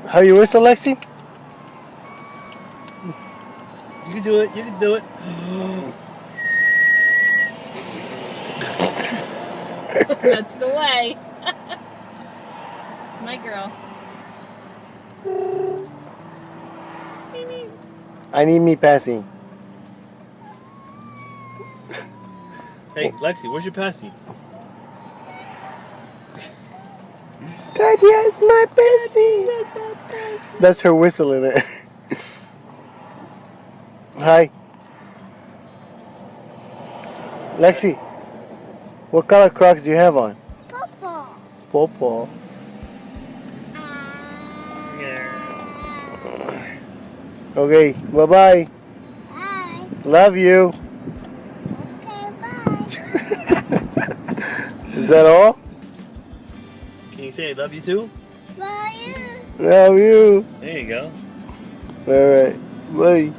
How you whistle, Lexi? You can do it. You can do it. That's the way. My girl. I need me passing. Hey, Lexi, where's your passy? Daddy has my passing. That's her whistling it. Hi. Lexi, what color Crocs do you have on? Purple. Purple. Okay, bye-bye. Bye. Love you. Okay, bye. Is that all? Can you say I love you too? Bye. Love you. There you go. All right. Bye.